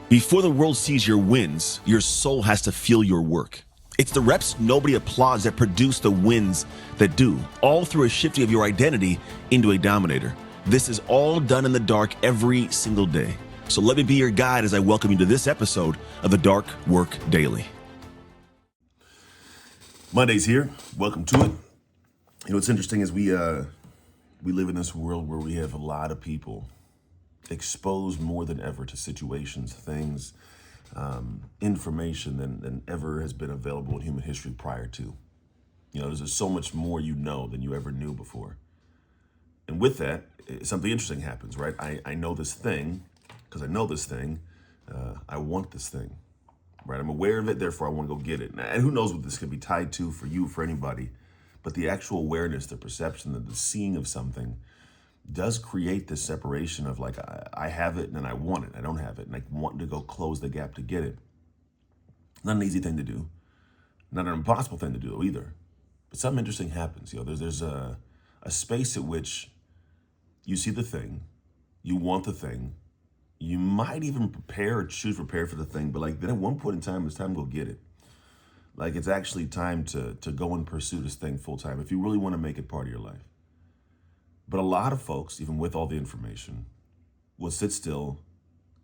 Before the world sees your wins, your soul has to feel your work. It's the reps nobody applauds that produce the wins that do, all through a shifting of your identity into a dominator. This is all done in the dark every single day. So let me be your guide as I welcome you to this episode of the Dark Work Daily. Monday's here. Welcome to it. You know, what's interesting is we live in this world where we have a lot of people exposed more than ever to situations, things, information than ever has been available in human history prior to. You know, there's so much more you know than you ever knew before. And with that, something interesting happens, right? I know this thing, because I know this thing, I want this thing, right? I'm aware of it, therefore I want to go get it. And who knows what this could be tied to for you, for anybody, but the actual awareness, the perception, the seeing of something does create this separation of like, I have it and then I want it. I don't have it and I want to go close the gap to get it. Not an easy thing to do. Not an impossible thing to do either. But something interesting happens. You know, there's a space at which you see the thing, you want the thing, you might even prepare or choose prepare for the thing, but like then at one point in time, it's time to go get it. Like it's actually time to go and pursue this thing full time if you really want to make it part of your life. But a lot of folks, even with all the information, will sit still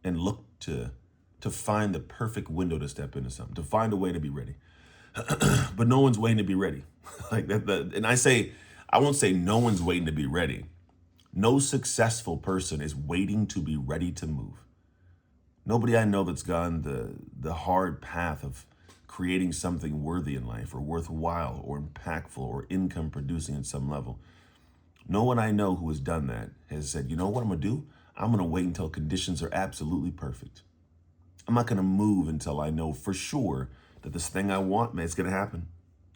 and look to find the perfect window to step into something, to find a way to be ready. But no one's waiting to be ready. Like that, and I won't say no one's waiting to be ready. No successful person is waiting to be ready to move. Nobody I know that's gone the hard path of creating something worthy in life or worthwhile or impactful or income producing at some level. No one I know who has done that has said, you know what I'm going to do? I'm going to wait until conditions are absolutely perfect. I'm not going to move until I know for sure that this thing I want, man, it's going to happen.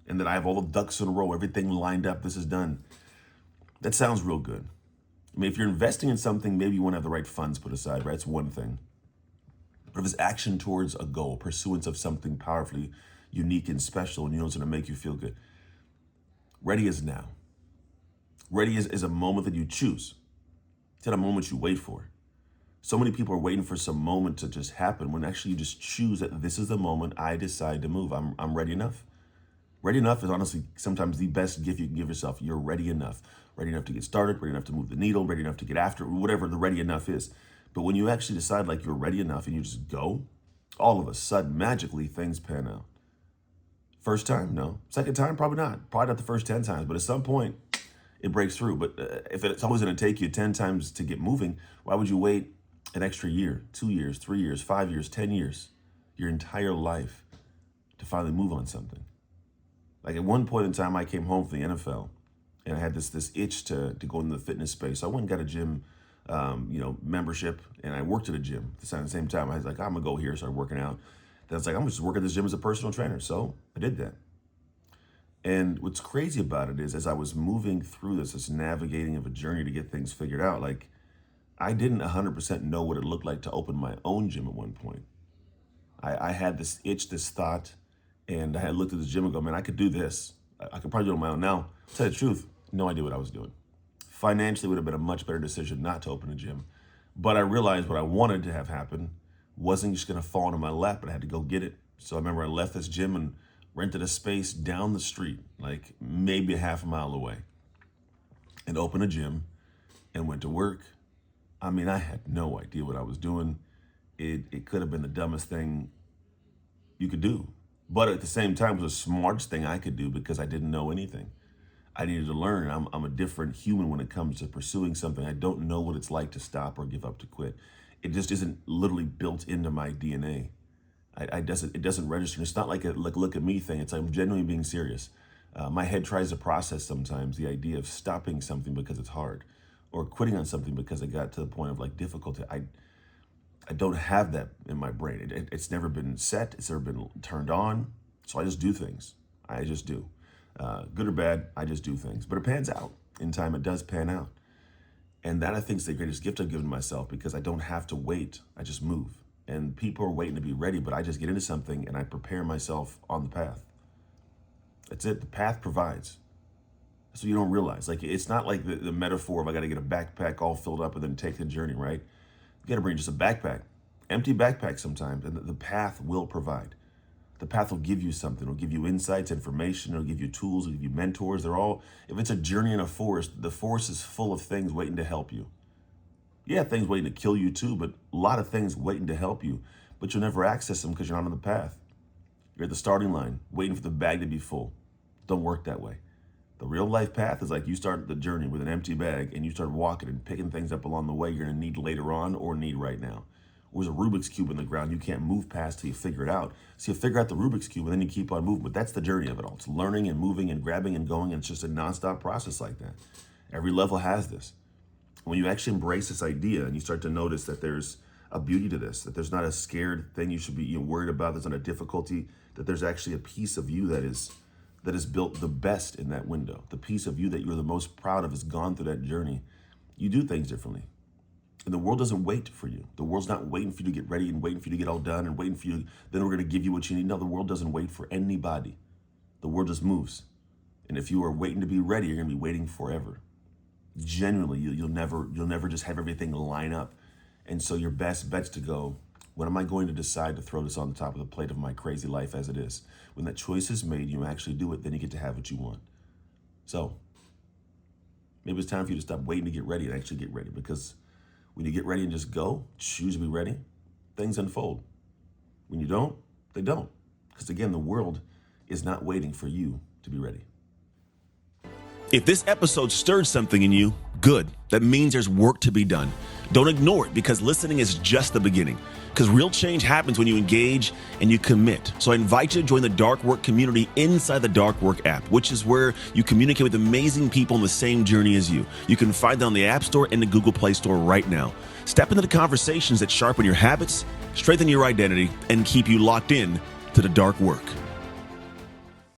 And that I have all the ducks in a row, everything lined up, this is done. That sounds real good. I mean, if you're investing in something, maybe you want to have the right funds put aside, right? It's one thing. But if it's action towards a goal, pursuance of something powerfully unique and special, and you know it's going to make you feel good, ready is now. Ready is a moment that you choose. It's not a moment you wait for. So many people are waiting for some moment to just happen when actually you just choose that this is the moment I decide to move. I'm ready enough. Ready enough is honestly sometimes the best gift you can give yourself. You're ready enough. Ready enough to get started, ready enough to move the needle, ready enough to get after it, whatever the ready enough is. But when you actually decide like you're ready enough and you just go, all of a sudden, magically, things pan out. First time? No. Second time? Probably not. Probably not the first 10 times. But at some point, it breaks through. But if it's always going to take you 10 times to get moving, why would you wait an extra year, 2 years, 3 years, 5 years, 10 years, your entire life to finally move on something? Like at one point in time, I came home from the NFL and I had this itch to go into the fitness space. So I went and got a gym, membership, and I worked at a gym at the same time. I was like, I'm gonna go here, started working out. Then I was like, I'm gonna just work at this gym as a personal trainer. So I did that. And what's crazy about it is as I was moving through this navigating of a journey to get things figured out, like I didn't 100% know what it looked like to open my own gym at one point. I had this itch, this thought, and I had looked at the gym and go, man, I could do this. I could probably do it on my own. Now, to tell you the truth, no idea what I was doing. Financially, it would have been a much better decision not to open a gym. But I realized what I wanted to have happen wasn't just going to fall into my lap, but I had to go get it. So I remember I left this gym and rented a space down the street, like maybe a half a mile away, and opened a gym and went to work. I mean, I had no idea what I was doing. It could have been the dumbest thing you could do. But at the same time, it was the smartest thing I could do because I didn't know anything. I needed to learn. I'm a different human when it comes to pursuing something. I don't know what it's like to stop or give up, to quit. It just isn't literally built into my DNA. It doesn't register. It's not like a look at me thing. It's like I'm genuinely being serious. My head tries to process sometimes the idea of stopping something because it's hard, or quitting on something because it got to the point of like difficulty. I don't have that in my brain. It's never been set. It's never been turned on. So I just do things. I just do. Good or bad, I just do things. But it pans out. In time, it does pan out. And that, I think, is the greatest gift I've given myself because I don't have to wait. I just move. And people are waiting to be ready, but I just get into something and I prepare myself on the path. That's it. The path provides. So you don't realize. Like, it's not like the metaphor of I got to get a backpack all filled up and then take the journey, right? You got to bring just a backpack. Empty backpack sometimes, and the path will provide. The path will give you something. It'll give you insights, information. It'll give you tools. It'll give you mentors. They're all, if it's a journey in a forest, the forest is full of things waiting to help you. Yeah, things waiting to kill you too, but a lot of things waiting to help you. But you'll never access them because you're not on the path. You're at the starting line, waiting for the bag to be full. Don't work that way. The real life path is like you start the journey with an empty bag and you start walking and picking things up along the way you're gonna need later on or need right now. Or there's a Rubik's Cube in the ground you can't move past till you figure it out. So you figure out the Rubik's Cube and then you keep on moving. But that's the journey of it all. It's learning and moving and grabbing and going, and it's just a nonstop process like that. Every level has this. When you actually embrace this idea and you start to notice that there's a beauty to this, that there's not a scared thing you should be worried about, there's not a difficulty, that there's actually a piece of you that is built the best in that window. The piece of you that you're the most proud of has gone through that journey. You do things differently. And the world doesn't wait for you. The world's not waiting for you to get ready and waiting for you to get all done and waiting for you, then we're gonna give you what you need. No, the world doesn't wait for anybody. The world just moves. And if you are waiting to be ready, you're gonna be waiting forever. Genuinely, you'll never just have everything line up. And so your best bet's to go, when am I going to decide to throw this on the top of the plate of my crazy life as it is? When that choice is made, you actually do it, then you get to have what you want. So maybe it's time for you to stop waiting to get ready and actually get ready, because when you get ready and just go, choose to be ready, things unfold. When you don't, they don't. Because again, the world is not waiting for you to be ready. If this episode stirred something in you, good. That means there's work to be done. Don't ignore it, because listening is just the beginning. Because real change happens when you engage and you commit. So I invite you to join the Dark Work community inside the Dark Work app, which is where you communicate with amazing people on the same journey as you. You can find them on the App Store and the Google Play Store right now. Step into the conversations that sharpen your habits, strengthen your identity, and keep you locked in to the Dark Work.